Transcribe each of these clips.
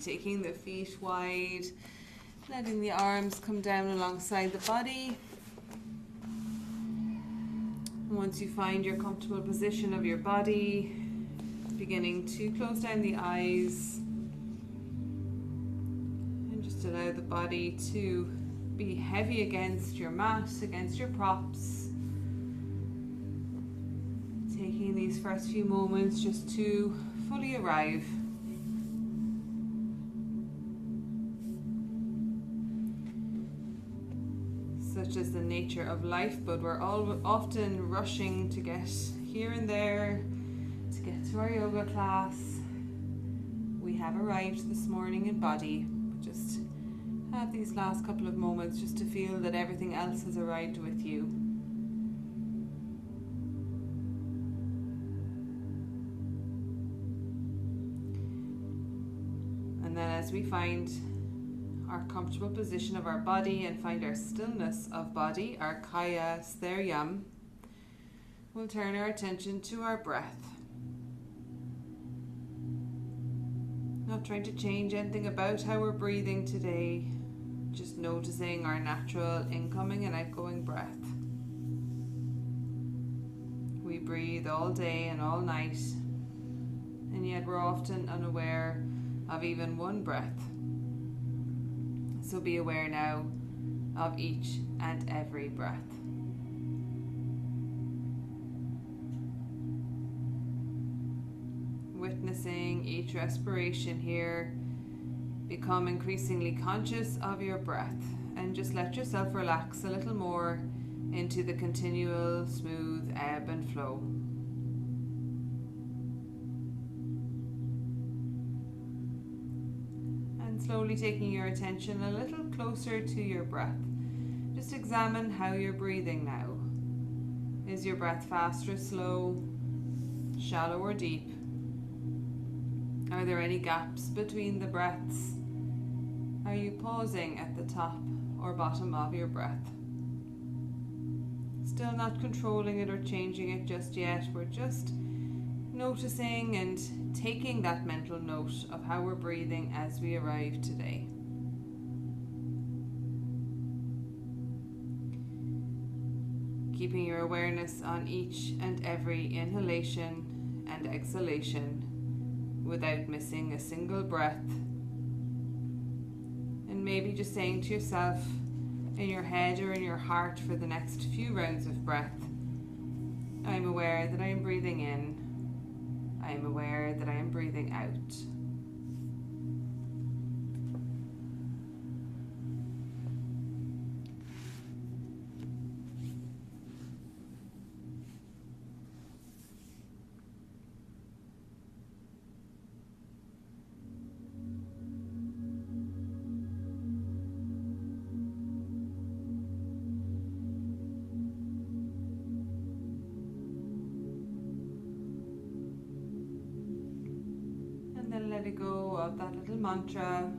taking the feet wide, letting the arms come down alongside the body. Once you find your comfortable position of your body, beginning to close down the eyes and just allow the body to be heavy against your mat, against your props. Taking these first few moments just to fully arrive. Such is the nature of life, but we're all often rushing to get here and there, to get to our yoga class. We have arrived this morning in body. Just have these last couple of moments just to feel that everything else has arrived with you. And then as we find our comfortable position of our body and find our stillness of body, our Kaya Stharyam, we'll turn our attention to our breath. Not trying to change anything about how we're breathing today, just noticing our natural incoming and outgoing breath. We breathe all day and all night, and yet we're often unaware of even one breath. So be aware now of each and every breath. Witnessing each respiration here, become increasingly conscious of your breath and just let yourself relax a little more into the continual smooth ebb and flow. Slowly taking your attention a little closer to your breath. Just examine how you're breathing now. Is your breath fast or slow, shallow or deep? Are there any gaps between the breaths? Are you pausing at the top or bottom of your breath? Still not controlling it or changing it just yet. We're just noticing and taking that mental note of how we're breathing as we arrive today. Keeping your awareness on each and every inhalation and exhalation without missing a single breath. And maybe just saying to yourself in your head or in your heart for the next few rounds of breath, I'm aware that I am breathing in. I am aware that I am breathing out. Let it go of that little mantra,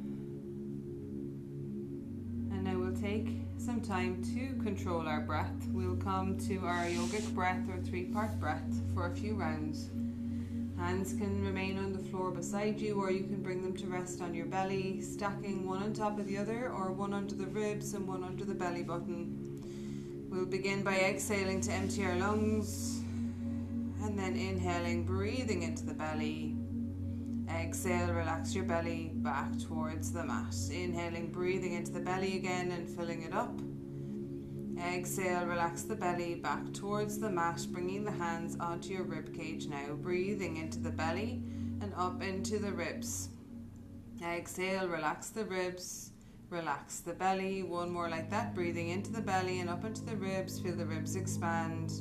and now we'll take some time to control our breath. We'll come to our yogic breath or 3-part breath for a few rounds. Hands can remain on the floor beside you, or you can bring them to rest on your belly, stacking one on top of the other, or one under the ribs and one under the belly button. We'll begin by exhaling to empty our lungs, and then inhaling, breathing into the belly. Exhale, relax your belly back towards the mat. Inhaling, breathing into the belly again and filling it up. Exhale, relax the belly back towards the mat, bringing the hands onto your rib cage now. Breathing into the belly and up into the ribs. Exhale, relax the ribs, relax the belly. One more like that. Breathing into the belly and up into the ribs. Feel the ribs expand.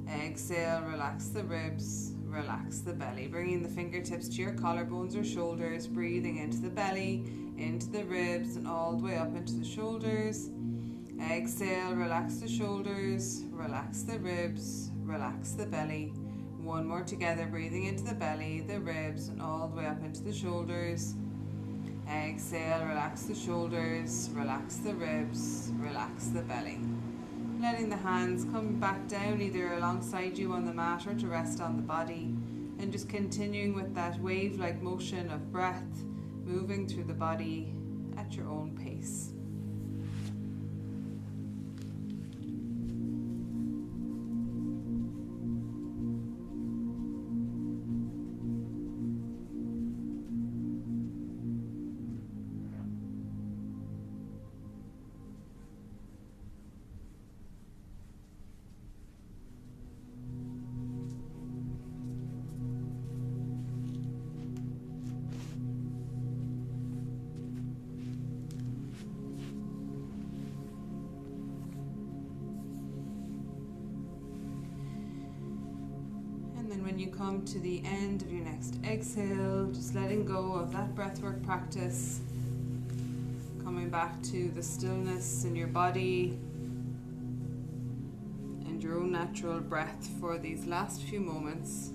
Exhale, relax the ribs, relax the belly. Bringing the fingertips to your collarbones or shoulders. Breathing into the belly, into the ribs, and all the way up into the shoulders. Exhale, relax the shoulders, relax the ribs, relax the belly. One more together. Breathing into the belly, the ribs, and all the way up into the shoulders. Exhale, relax the shoulders, relax the ribs, relax the belly. Letting the hands come back down either alongside you on the mat or to rest on the body, and just continuing with that wave-like motion of breath moving through the body at your own pace. When you come to the end of your next exhale, just letting go of that breathwork practice, coming back to the stillness in your body and your own natural breath for these last few moments.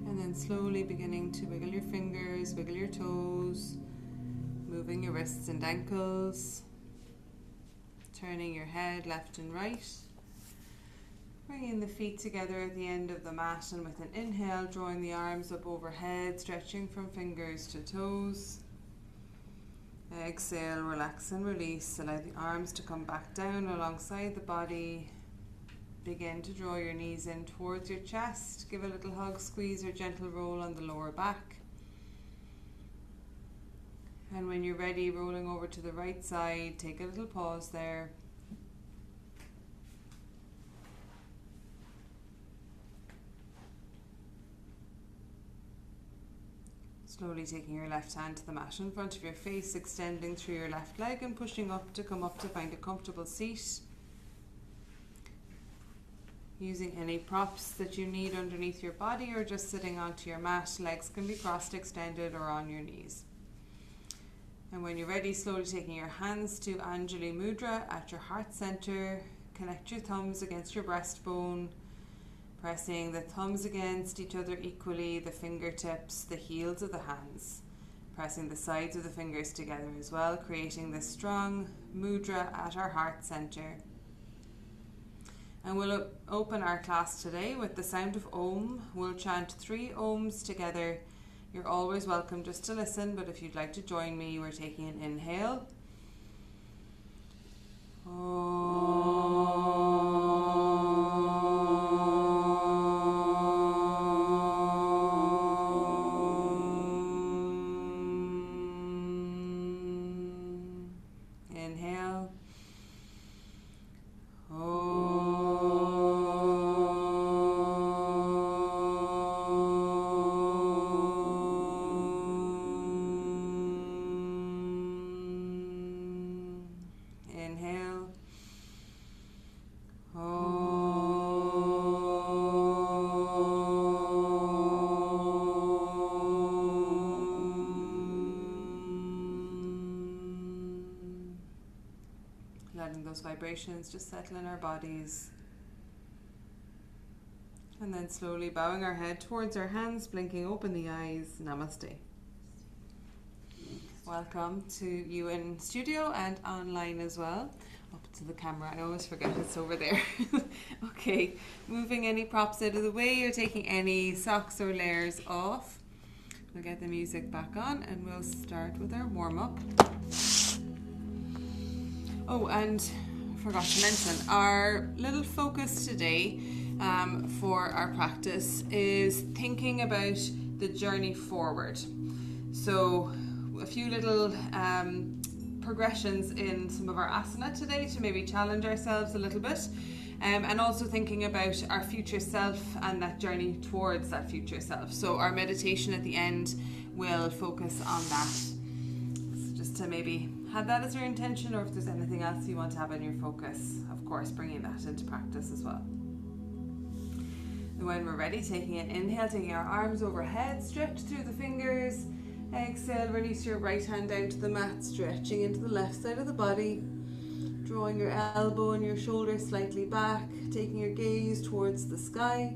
And then slowly beginning to wiggle your fingers, wiggle your toes, moving your wrists and ankles, turning your head left and right, bringing the feet together at the end of the mat, and with an inhale, drawing the arms up overhead, stretching from fingers to toes. Exhale, relax and release, allow the arms to come back down alongside the body. Begin to draw your knees in towards your chest. Give a little hug, squeeze, or gentle roll on the lower back. And when you're ready, rolling over to the right side, take a little pause there. Slowly taking your left hand to the mat in front of your face, extending through your left leg and pushing up to come up to find a comfortable seat. Using any props that you need underneath your body or just sitting onto your mat. Legs can be crossed, extended, or on your knees. And when you're ready, slowly taking your hands to Anjali Mudra at your heart center. Connect your thumbs against your breastbone, pressing the thumbs against each other equally, the fingertips, the heels of the hands, pressing the sides of the fingers together as well, creating this strong mudra at our heart center. And we'll open our class today with the sound of Om. We'll chant 3 Oms together. You're always welcome just to listen, but if you'd like to join me, we're taking an inhale. Inhale. Inhale. Letting those vibrations just settle in our bodies. And then slowly bowing our head towards our hands, blinking open the eyes. Namaste. Welcome to you in studio and online as well. Up to the camera, I always forget it's over there. Okay, moving any props out of the way, you're taking any socks or layers off. We'll get the music back on and we'll start with our warm-up. Oh, and I forgot to mention, our little focus today for our practice is thinking about the journey forward. So a few little progressions in some of our asana today to maybe challenge ourselves a little bit, and also thinking about our future self and that journey towards that future self. So our meditation at the end will focus on that. So just to maybe have that as your intention, or if there's anything else you want to have in your focus, of course bringing that into practice as well. And when we're ready, taking an inhale, taking our arms overhead, stretch through the fingers. Exhale, release your right hand down to the mat, stretching into the left side of the body, drawing your elbow and your shoulder slightly back, taking your gaze towards the sky,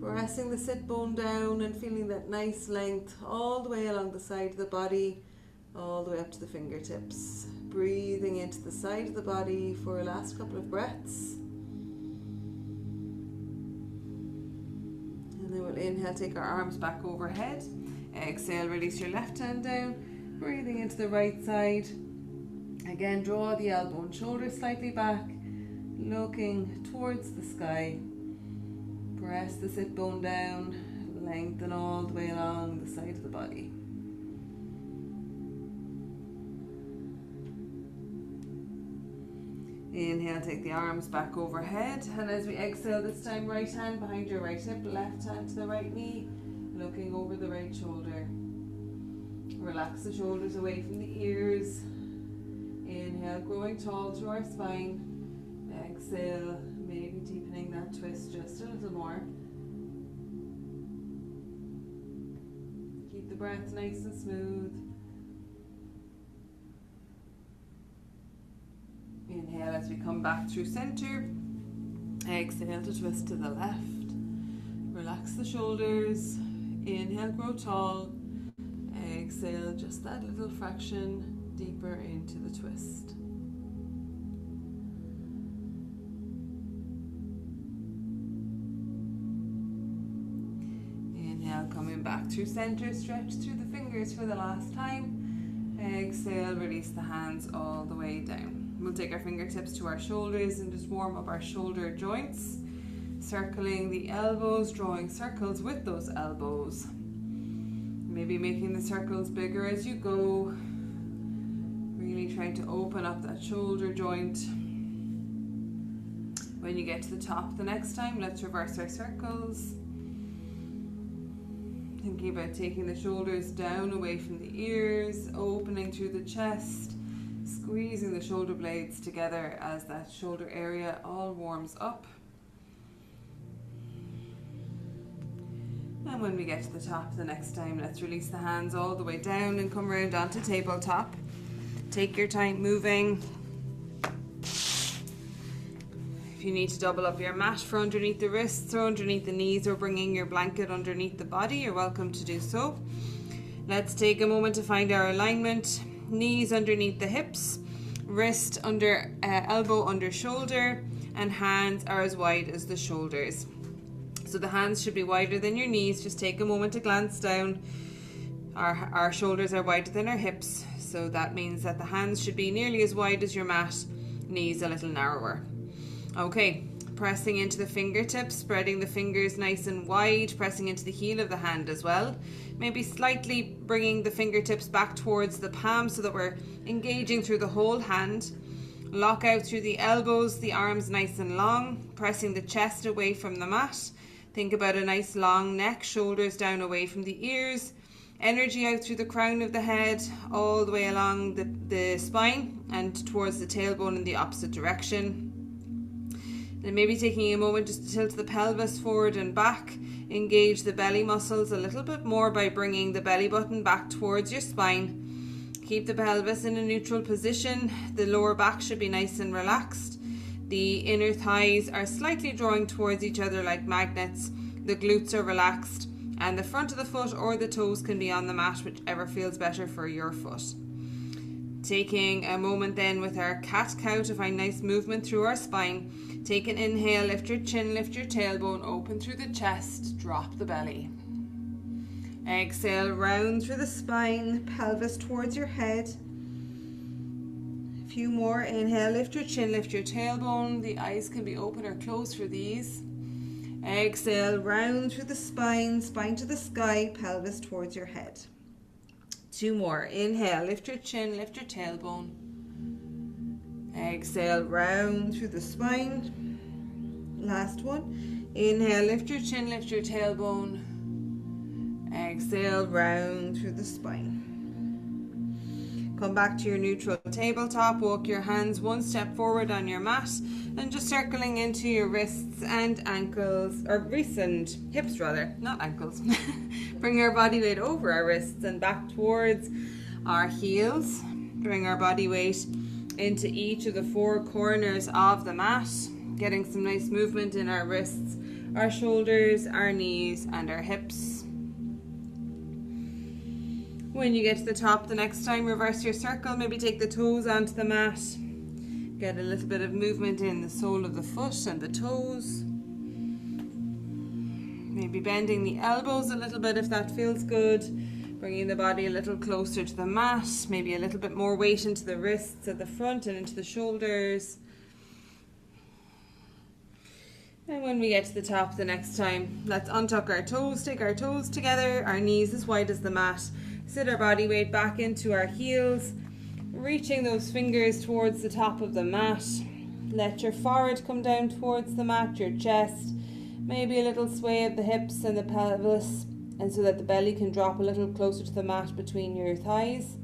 Pressing the sit bone down and feeling that nice length all the way along the side of the body, all the way up to the fingertips. Breathing into the side of the body for a last couple of breaths. And then we'll inhale, take our arms back overhead. Exhale, release your left hand down. Breathing into the right side. Again, draw the elbow and shoulder slightly back, looking towards the sky. Press the sit bone down, lengthen all the way along the side of the body. Inhale, take the arms back overhead, and as we exhale this time, right hand behind your right hip, left hand to the right knee, looking over the right shoulder. Relax the shoulders away from the ears. Inhale, growing tall through our spine. Exhale, maybe deepening that twist just a little more. Keep the breath nice and smooth. Inhale as we come back through center. Exhale to twist to the left. Relax the shoulders. Inhale, grow tall. Exhale, just that little fraction deeper into the twist. Inhale, coming back through center, stretch through the fingers for the last time. Exhale, release the hands all the way down. We'll take our fingertips to our shoulders and just warm up our shoulder joints, circling the elbows, drawing circles with those elbows. Maybe making the circles bigger as you go. Really trying to open up that shoulder joint. When you get to the top the next time, let's reverse our circles. Thinking about taking the shoulders down away from the ears, opening through the chest, squeezing the shoulder blades together as that shoulder area all warms up. And when we get to the top the next time, let's release the hands all the way down and come around onto tabletop. Take your time moving. If you need to double up your mat for underneath the wrists or underneath the knees, or bringing your blanket underneath the body, you're welcome to do so. Let's take a moment to find our alignment. Knees underneath the hips, wrist under elbow under shoulder, and hands are as wide as the shoulders. So the hands should be wider than your knees. Just take a moment to glance down. Our shoulders are wider than our hips, so that means that the hands should be nearly as wide as your mat, knees a little narrower. Okay, pressing into the fingertips, spreading the fingers nice and wide, pressing into the heel of the hand as well. Maybe slightly bringing the fingertips back towards the palm so that we're engaging through the whole hand. Lock out through the elbows, the arms nice and long, pressing the chest away from the mat. Think about a nice long neck, shoulders down away from the ears. Energy out through the crown of the head, all the way along the spine and towards the tailbone in the opposite direction. Then maybe taking a moment just to tilt the pelvis forward and back. Engage the belly muscles a little bit more by bringing the belly button back towards your spine. Keep the pelvis in a neutral position. The lower back should be nice and relaxed. The inner thighs are slightly drawing towards each other like magnets. The glutes are relaxed. And the front of the foot or the toes can be on the mat, whichever feels better for your foot. Taking a moment then with our cat-cow to find nice movement through our spine. Take an inhale, lift your chin, lift your tailbone, open through the chest, drop the belly. Exhale, round through the spine, pelvis towards your head. A few more. Inhale, lift your chin, lift your tailbone. The eyes can be open or closed for these. Exhale, round through the spine, spine to the sky, pelvis towards your head. Two more. Inhale, lift your chin, lift your tailbone. Exhale, round through the spine. Last one. Inhale, lift your chin, lift your tailbone. Exhale, round through the spine. Come back to your neutral tabletop. Walk your hands one step forward on your mat and just circling into your wrists and ankles, or wrists and hips rather, not ankles. Bring our body weight over our wrists and back towards our heels. Bring our body weight into each of the four corners of the mat, getting some nice movement in our wrists our shoulders, our knees, and our hips. When you get to the top the next time, reverse your circle, maybe take the toes onto the mat. Get a little bit of movement in the sole of the foot and the toes. Maybe bending the elbows a little bit if that feels good. Bringing the body a little closer to the mat. Maybe a little bit more weight into the wrists at the front and into the shoulders. And when we get to the top the next time, let's untuck our toes, take our toes together, our knees as wide as the mat. Sit our body weight back into our heels, reaching those fingers towards the top of the mat. Let your forehead come down towards the mat, your chest, maybe a little sway of the hips and the pelvis, and so that the belly can drop a little closer to the mat between your thighs.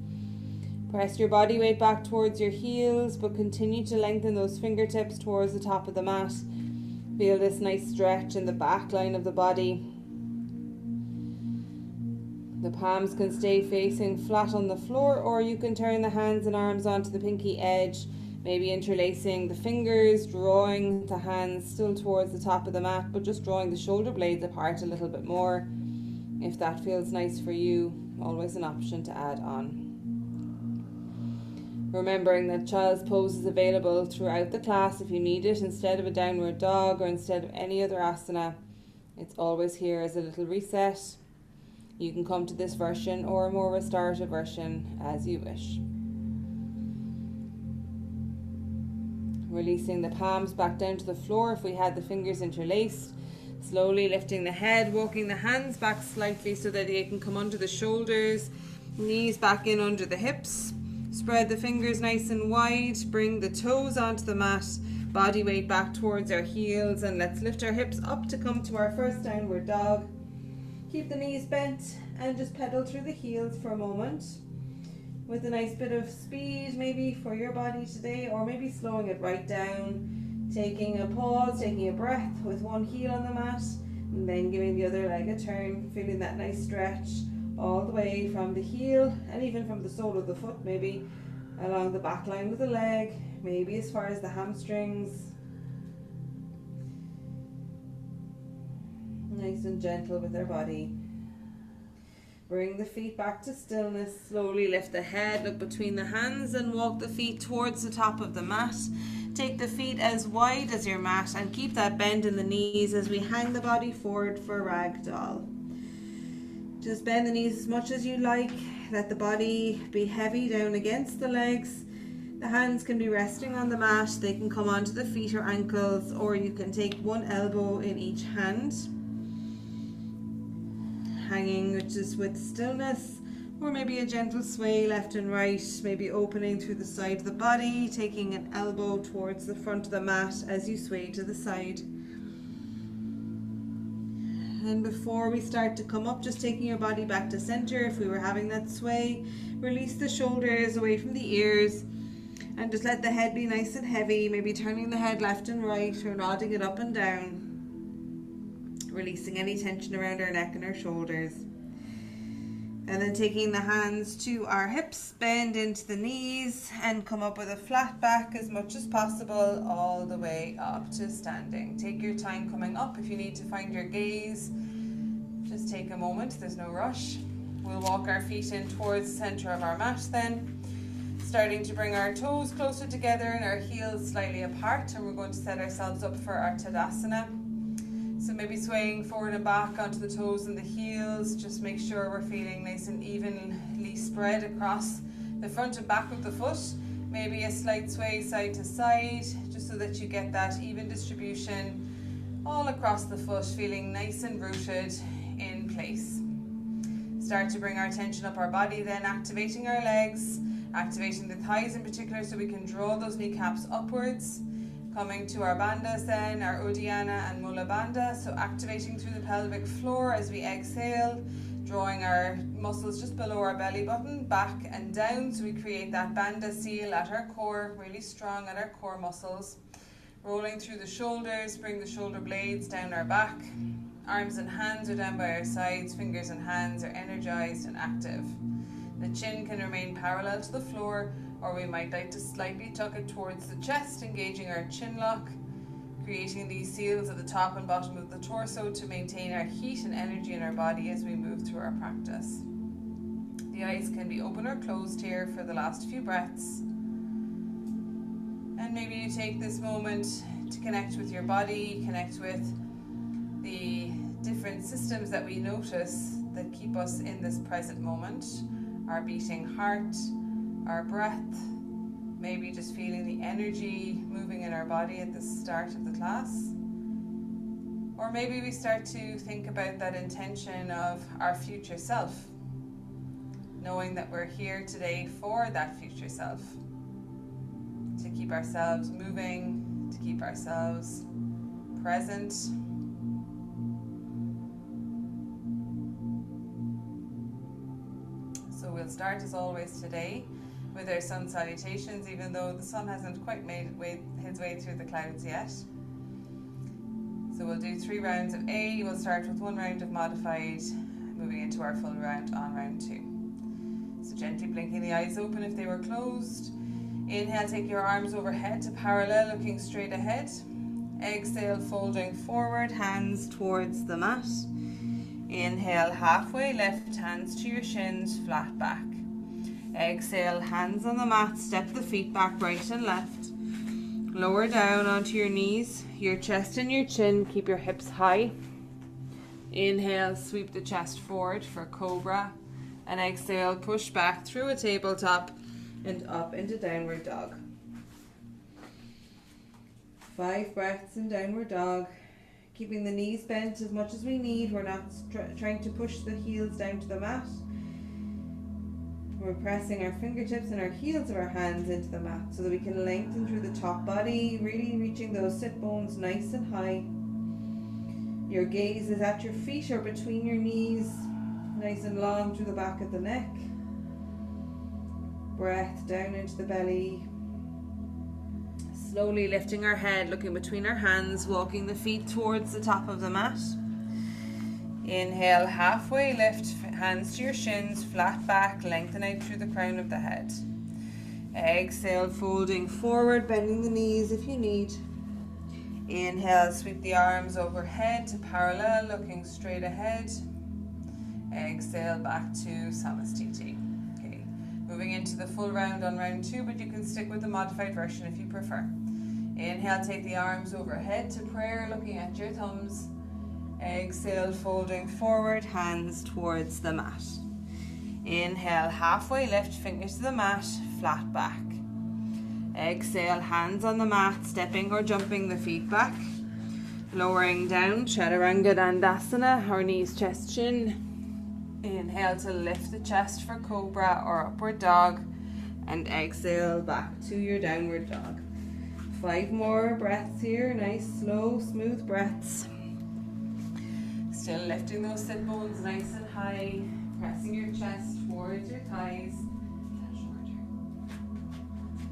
Press your body weight back towards your heels, but continue to lengthen those fingertips towards the top of the mat. Feel this nice stretch in the back line of the body. The palms can stay facing flat on the floor, or you can turn the hands and arms onto the pinky edge, maybe interlacing the fingers, drawing the hands still towards the top of the mat, but just drawing the shoulder blades apart a little bit more. If that feels nice for you, always an option to add on. Remembering that child's pose is available throughout the class if you need it instead of a downward dog or instead of any other asana. It's always here as a little reset. You can come to this version or a more restorative version as you wish. Releasing the palms back down to the floor if we had the fingers interlaced. Slowly lifting the head, walking the hands back slightly so that they can come under the shoulders, knees back in under the hips. Spread the fingers nice and wide, bring the toes onto the mat, body weight back towards our heels, and let's lift our hips up to come to our first downward dog. Keep the knees bent and just pedal through the heels for a moment with a nice bit of speed maybe for your body today, or maybe slowing it right down, taking a pause, taking a breath with one heel on the mat and then giving the other leg a turn, feeling that nice stretch all the way from the heel and even from the sole of the foot, maybe along the back line of the leg, maybe as far as the hamstrings. Nice and gentle with our body. Bring the feet back to stillness. Slowly lift the head, look between the hands and walk the feet towards the top of the mat. Take the feet as wide as your mat and keep that bend in the knees as we hang the body forward for ragdoll. Just bend the knees as much as you like. Let the body be heavy down against the legs. The hands can be resting on the mat. They can come onto the feet or ankles, or you can take one elbow in each hand. Hanging just with stillness, or maybe a gentle sway left and right, maybe opening through the side of the body, taking an elbow towards the front of the mat as you sway to the side. And before we start to come up, just taking your body back to center if we were having that sway. Release the shoulders away from the ears and just let the head be nice and heavy, maybe turning the head left and right or nodding it up and down. Releasing any tension around our neck and our shoulders. And then taking the hands to our hips, bend into the knees and come up with a flat back as much as possible all the way up to standing. Take your time coming up. If you need to find your gaze, just take a moment, there's no rush. We'll walk our feet in towards the center of our mat then, starting to bring our toes closer together and our heels slightly apart, and we're going to set ourselves up for our Tadasana. So maybe swaying forward and back onto the toes and the heels. Just make sure we're feeling nice and evenly spread across the front and back of the foot. Maybe a slight sway side to side, just so that you get that even distribution all across the foot, feeling nice and rooted in place. Start to bring our attention up our body then, activating our legs, activating the thighs in particular so we can draw those kneecaps upwards. Coming to our bandhas then, our Uddiyana and Mula Bandha, so activating through the pelvic floor as we exhale, drawing our muscles just below our belly button, back and down, so we create that Bandha seal at our core, really strong at our core muscles. Rolling through the shoulders, bring the shoulder blades down our back. Arms and hands are down by our sides, fingers and hands are energized and active. The chin can remain parallel to the floor, or we might like to slightly tuck it towards the chest, engaging our chin lock, creating these seals at the top and bottom of the torso to maintain our heat and energy in our body as we move through our practice. The eyes can be open or closed here for the last few breaths. And maybe you take this moment to connect with your body, connect with the different systems that we notice that keep us in this present moment. Our beating heart, our breath, maybe just feeling the energy moving in our body at the start of the class. Or maybe we start to think about that intention of our future self, knowing that we're here today for that future self, to keep ourselves moving, to keep ourselves present. So we'll start as always today with our sun salutations, even though the sun hasn't quite made his way through the clouds yet. So we'll do 3 rounds of A. We'll start with 1 round of modified, moving into our full round on round 2. So gently blinking the eyes open if they were closed. Inhale, take your arms overhead to parallel, looking straight ahead. Exhale, folding forward, hands towards the mat. Inhale, halfway lift, hands to your shins, flat back. Exhale, hands on the mat, step the feet back right and left. Lower down onto your knees, your chest and your chin, keep your hips high. Inhale, sweep the chest forward for cobra. And exhale, push back through a tabletop and up into downward dog. 5 breaths in downward dog. Keeping the knees bent as much as we need. We're not trying to push the heels down to the mat. We're pressing our fingertips and our heels of our hands into the mat so that we can lengthen through the top body, really reaching those sit bones nice and high. Your gaze is at your feet or between your knees, nice and long through the back of the neck. Breath down into the belly. Slowly lifting our head, looking between our hands, walking the feet towards the top of the mat. Inhale, halfway lift, hands to your shins, flat back, lengthen out through the crown of the head. Exhale, folding forward, bending the knees if you need. Inhale, sweep the arms overhead to parallel, looking straight ahead. Exhale, back to Samastiti. Okay, moving into the full round on round 2, but you can stick with the modified version if you prefer. Inhale, take the arms overhead to prayer, looking at your thumbs. Exhale, folding forward, hands towards the mat. Inhale, halfway lift, fingers to the mat, flat back. Exhale, hands on the mat, stepping or jumping the feet back. Lowering down, Chaturanga Dandasana, or knees, chest, chin. Inhale to lift the chest for cobra or upward dog. And exhale, back to your downward dog. 5 more breaths here, nice, slow, smooth breaths. Still lifting those sit bones nice and high, pressing your chest towards your thighs. Shorter.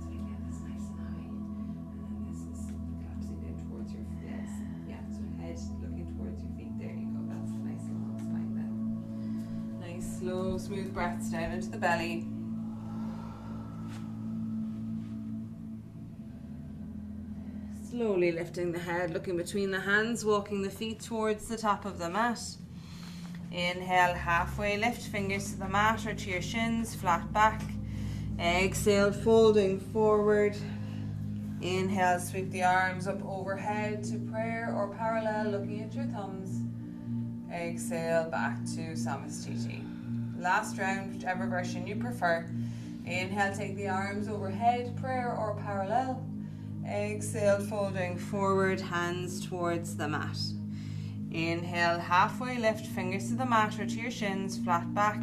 So we get this nice and high. And then this is collapsing down towards your feet. Yeah, so head looking towards your feet. There you go. That's a nice long spine then. Nice, slow, smooth breaths down into the belly. Slowly lifting the head, looking between the hands, walking the feet towards the top of the mat. Inhale, halfway lift, fingers to the mat or to your shins, flat back. Exhale, folding forward. Inhale, sweep the arms up overhead to prayer or parallel, looking at your thumbs. Exhale, back to Samastiti. Last round, whichever version you prefer. Inhale, take the arms overhead, prayer or parallel. Exhale, folding forward, hands towards the mat. Inhale, halfway lift, fingers to the mat or to your shins, flat back.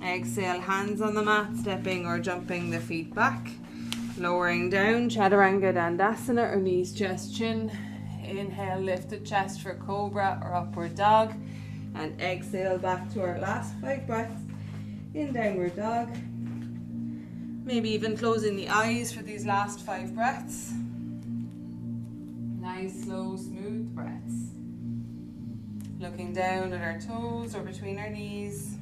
Exhale, hands on the mat, stepping or jumping the feet back. Lowering down, Chaturanga Dandasana, or knees, chest, chin. Inhale, lift the chest for cobra or upward dog. And exhale, back to our last 5 breaths in downward dog. Maybe even closing the eyes for these last 5 breaths. Nice, slow, smooth breaths. Looking down at our toes or between our knees.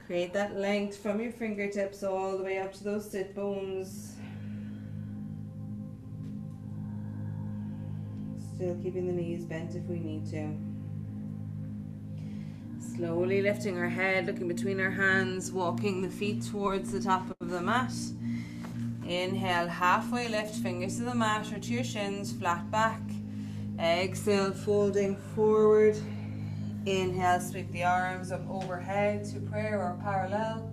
Create that length from your fingertips all the way up to those sit bones. Still keeping the knees bent if we need to. Slowly lifting our head, looking between our hands, walking the feet towards the top of the mat. Inhale, halfway lift, fingers to the mat or to your shins, flat back. Exhale, folding forward. Inhale, sweep the arms up overhead to prayer or parallel.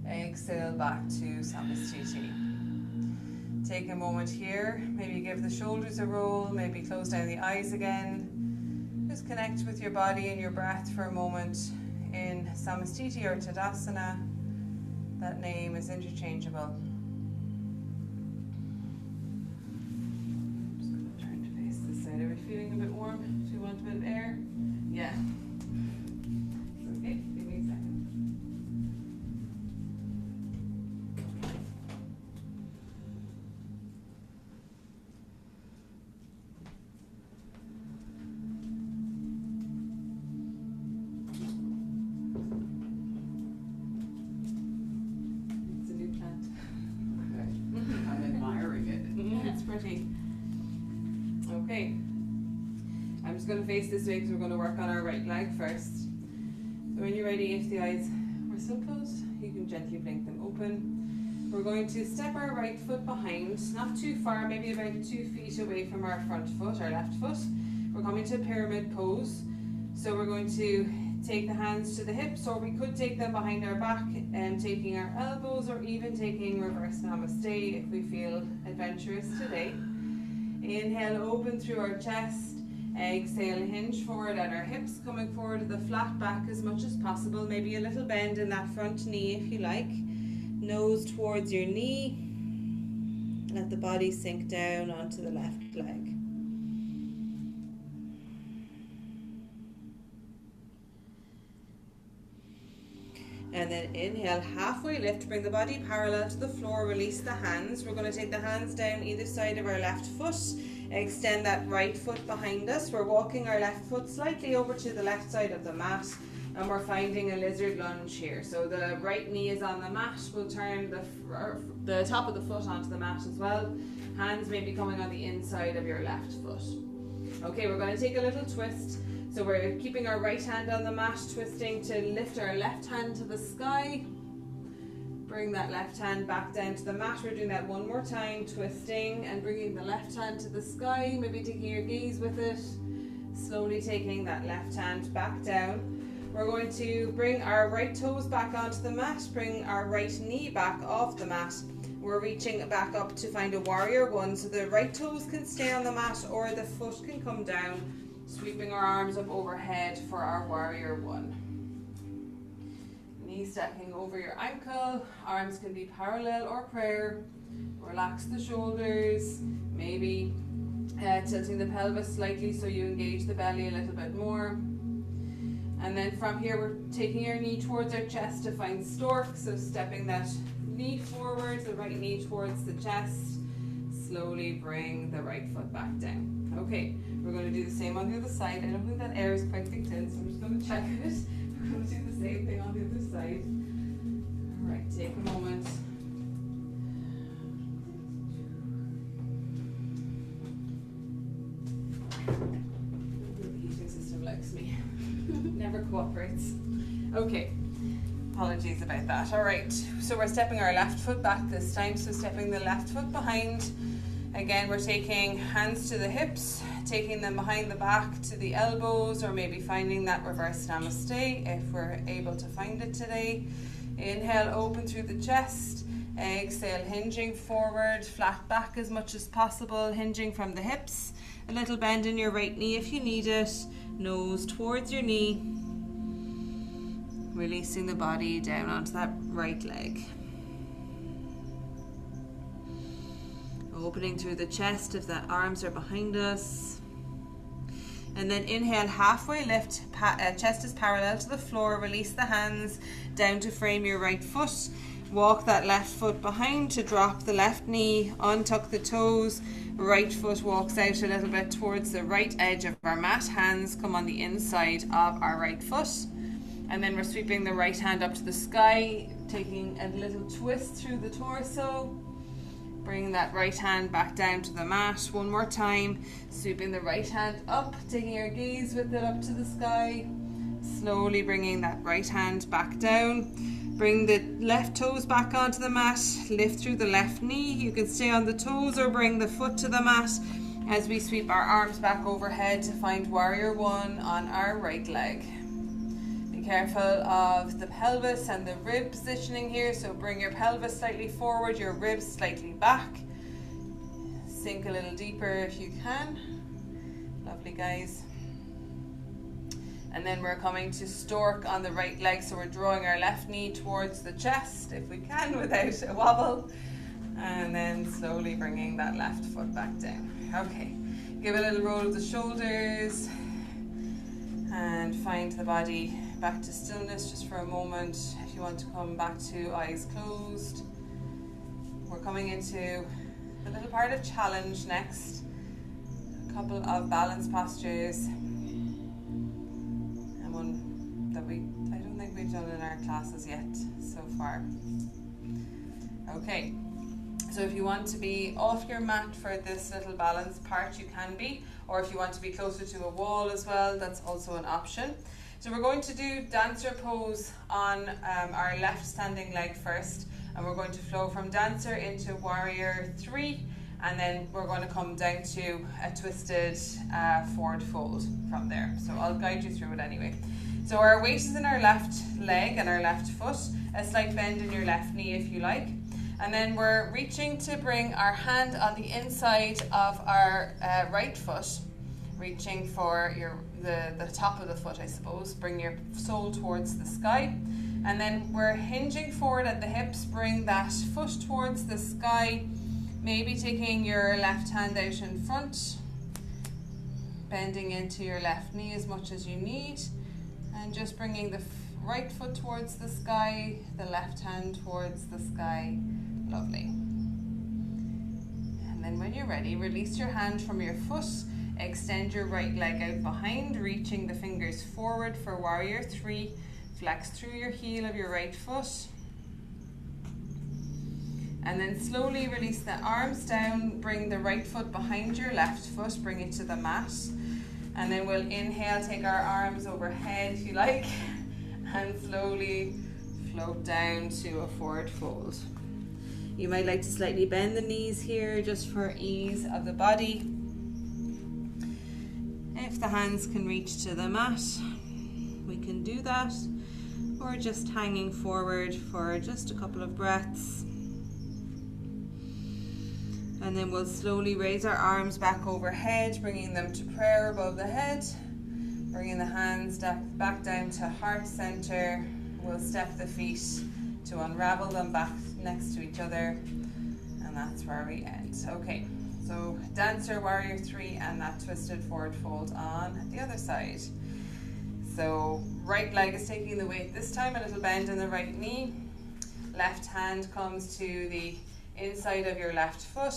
Exhale, back to Samastiti. Take a moment here, maybe give the shoulders a roll, maybe close down the eyes again. Just connect with your body and your breath for a moment in Samastiti or Tadasana. That name is interchangeable. Just going to turn to face this side. Are we feeling a bit warm? Do you want a bit of air? Yeah. Okay, give me a second. Pretty. Okay, I'm just going to face this way because we're going to work on our right leg first. So when you're ready, if the eyes were still closed, you can gently blink them open. We're going to step our right foot behind, not too far, maybe about 2 feet away from our front foot, our left foot. We're coming to a pyramid pose. So we're going to take the hands to the hips, or we could take them behind our back and taking our elbows, or even taking reverse namaste if we feel adventurous today. Inhale, open through our chest. Exhale, hinge forward at our hips, coming forward to the flat back as much as possible. Maybe a little bend in that front knee if you like. Nose towards your knee. Let the body sink down onto the left leg. And then inhale, halfway lift, bring the body parallel to the floor, release the hands. We're going to take the hands down either side of our left foot, extend that right foot behind us. We're walking our left foot slightly over to the left side of the mat, and we're finding a lizard lunge here. So the right knee is on the mat, we'll turn the top of the foot onto the mat as well. Hands may be coming on the inside of your left foot. Okay, we're going to take a little twist. So we're keeping our right hand on the mat, twisting to lift our left hand to the sky. Bring that left hand back down to the mat. We're doing that one more time, twisting and bringing the left hand to the sky, maybe taking your gaze with it. Slowly taking that left hand back down. We're going to bring our right toes back onto the mat, bring our right knee back off the mat. We're reaching back up to find a warrior one, so the right toes can stay on the mat or the foot can come down. Sweeping our arms up overhead for our warrior one. Knee stacking over your ankle. Arms can be parallel or prayer. Relax the shoulders. Maybe tilting the pelvis slightly so you engage the belly a little bit more. And then from here we're taking our knee towards our chest to find stork. So stepping that knee forward, the right knee towards the chest. Slowly bring the right foot back down. Okay, we're going to do the same on the other side. I don't think that air is quite kicked in, so I'm just going to check it. We're going to do the same thing on the other side. Alright, take a moment. The heating system likes me. Never cooperates. Okay, apologies about that. Alright, so we're stepping our left foot back this time, so stepping the left foot behind. Again, we're taking hands to the hips, taking them behind the back to the elbows, or maybe finding that reverse namaste if we're able to find it today. Inhale, open through the chest. Exhale, hinging forward, flat back as much as possible, hinging from the hips. A little bend in your right knee if you need it. Nose towards your knee. Releasing the body down onto that right leg. Opening through the chest if the arms are behind us. And then inhale, halfway lift, chest is parallel to the floor, release the hands down to frame your right foot. Walk that left foot behind to drop the left knee, untuck the toes. Right foot walks out a little bit towards the right edge of our mat. Hands come on the inside of our right foot. And then we're sweeping the right hand up to the sky, taking a little twist through the torso. Bring that right hand back down to the mat. One more time. Sweeping the right hand up, taking your gaze with it up to the sky. Slowly bringing that right hand back down. Bring the left toes back onto the mat. Lift through the left knee. You can stay on the toes or bring the foot to the mat as we sweep our arms back overhead to find warrior one on our right leg. Be careful of the pelvis and the rib positioning here. So bring your pelvis slightly forward, your ribs slightly back. Sink a little deeper if you can. Lovely, guys. And then we're coming to stork on the right leg. So we're drawing our left knee towards the chest if we can without a wobble. And then slowly bringing that left foot back down. Okay, give a little roll of the shoulders and find the body back to stillness just for a moment. If you want to come back to eyes closed. We're coming into the little part of challenge next. A couple of balance postures. And one that I don't think we've done in our classes yet so far. Okay. So if you want to be off your mat for this little balance part, you can be. Or if you want to be closer to a wall as well, that's also an option. So we're going to do dancer pose on our left standing leg first. And we're going to flow from dancer into warrior 3. And then we're going to come down to a twisted forward fold from there. So I'll guide you through it anyway. So our weight is in our left leg and our left foot. A slight bend in your left knee if you like. And then we're reaching to bring our hand on the inside of our right foot, reaching for the top of the foot, I suppose. Bring your sole towards the sky. And then we're hinging forward at the hips. Bring that foot towards the sky, maybe taking your left hand out in front, bending into your left knee as much as you need, and just bringing the right foot towards the sky, the left hand towards the sky. Lovely. And then when you're ready, release your hand from your foot, extend your right leg out behind, reaching the fingers forward for warrior 3. Flex through your heel of your right foot. And then slowly release the arms down, bring the right foot behind your left foot, bring it to the mat. And then we'll inhale, take our arms overhead if you like, and slowly float down to a forward fold. You might like to slightly bend the knees here just for ease of the body. If the hands can reach to the mat, we can do that. Or just hanging forward for just a couple of breaths. And then we'll slowly raise our arms back overhead, bringing them to prayer above the head. Bringing the hands back down to heart center. We'll step the feet to unravel them back next to each other, and that's where we end. Okay, so dancer, warrior 3, and that twisted forward fold on the other side. So right leg is taking the weight this time, a little bend in the right knee. Left hand comes to the inside of your left foot,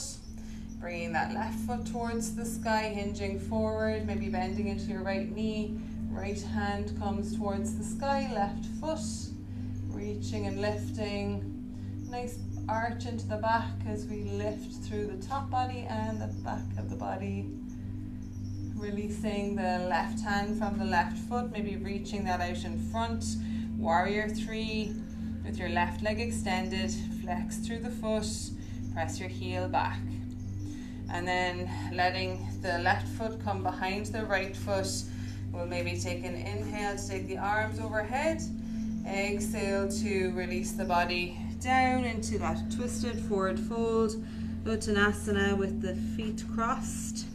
bringing that left foot towards the sky, hinging forward, maybe bending into your right knee. Right hand comes towards the sky, left foot, reaching and lifting. Nice arch into the back as we lift through the top body and the back of the body. Releasing the left hand from the left foot, maybe reaching that out in front. Warrior 3 with your left leg extended, flex through the foot, press your heel back. And then letting the left foot come behind the right foot. We'll maybe take an inhale to take the arms overhead. Exhale to release the body down into that twisted forward fold, Uttanasana with the feet crossed.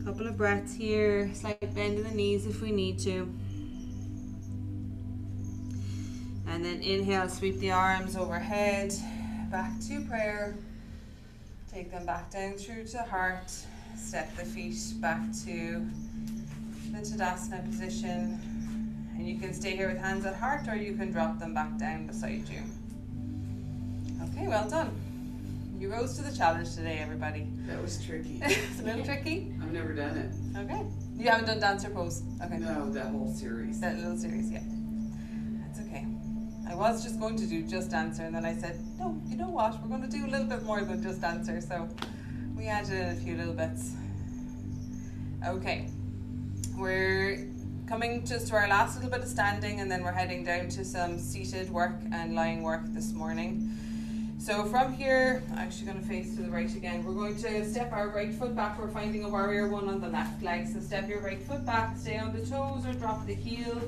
Couple of breaths here, slight bend in the knees if we need to. And then inhale, sweep the arms overhead, back to prayer. Take them back down through to heart. Step the feet back to the Tadasana position. And you can stay here with hands at heart, or you can drop them back down beside you. Okay, well done. You rose to the challenge today, everybody. That was tricky. It's a little tricky. I've never done it. Okay. You haven't done dancer pose? Okay. No, that whole series. That little series, yeah. That's okay. I was just going to do just answer, and then I said, no, you know what, we're going to do a little bit more than just answer. So we added in a few little bits. Okay, we're coming just to our last little bit of standing, and then we're heading down to some seated work and lying work this morning. So from here, I'm actually going to face to the right again. We're going to step our right foot back. We're finding a warrior one on the left leg. So step your right foot back, stay on the toes or drop the heel.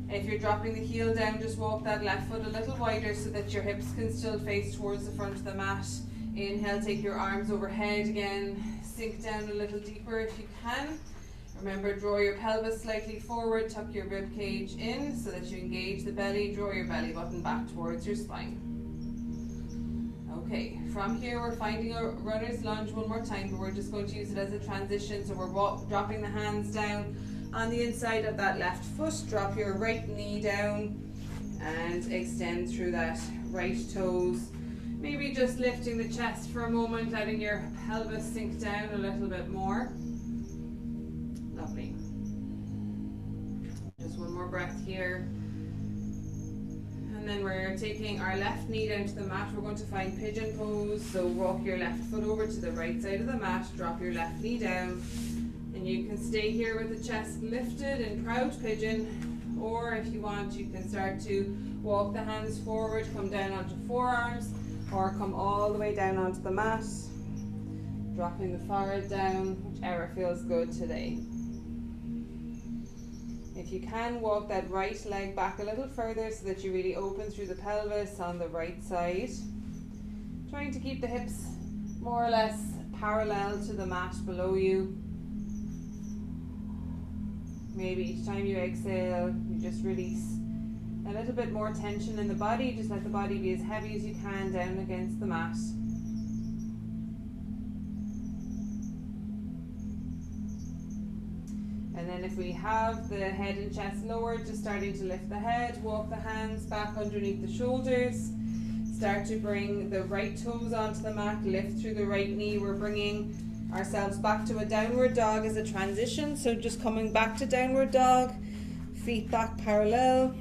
If you're dropping the heel down, just walk that left foot a little wider so that your hips can still face towards the front of the mat. Inhale, take your arms overhead again. Sink down a little deeper if you can. Remember, draw your pelvis slightly forward, tuck your rib cage in so that you engage the belly. Draw your belly button back towards your spine. Okay, from here we're finding a runner's lunge one more time, but we're just going to use it as a transition. So we're dropping the hands down on the inside of that left foot. Drop your right knee down and extend through that right toes. Maybe just lifting the chest for a moment, letting your pelvis sink down a little bit more. Lovely. Just one more breath here. And then we're taking our left knee down to the mat. We're going to find pigeon pose. So walk your left foot over to the right side of the mat, drop your left knee down, and you can stay here with the chest lifted in proud pigeon, or if you want, you can start to walk the hands forward, come down onto forearms, or come all the way down onto the mat, dropping the forehead down, whichever feels good today. If you can, walk that right leg back a little further so that you really open through the pelvis on the right side. Trying to keep the hips more or less parallel to the mat below you. Maybe each time you exhale, you just release a little bit more tension in the body. Just let the body be as heavy as you can down against the mat. And then if we have the head and chest lowered, just starting to lift the head, walk the hands back underneath the shoulders. Start to bring the right toes onto the mat, lift through the right knee. We're bringing ourselves back to a downward dog as a transition. So just coming back to downward dog, feet back parallel.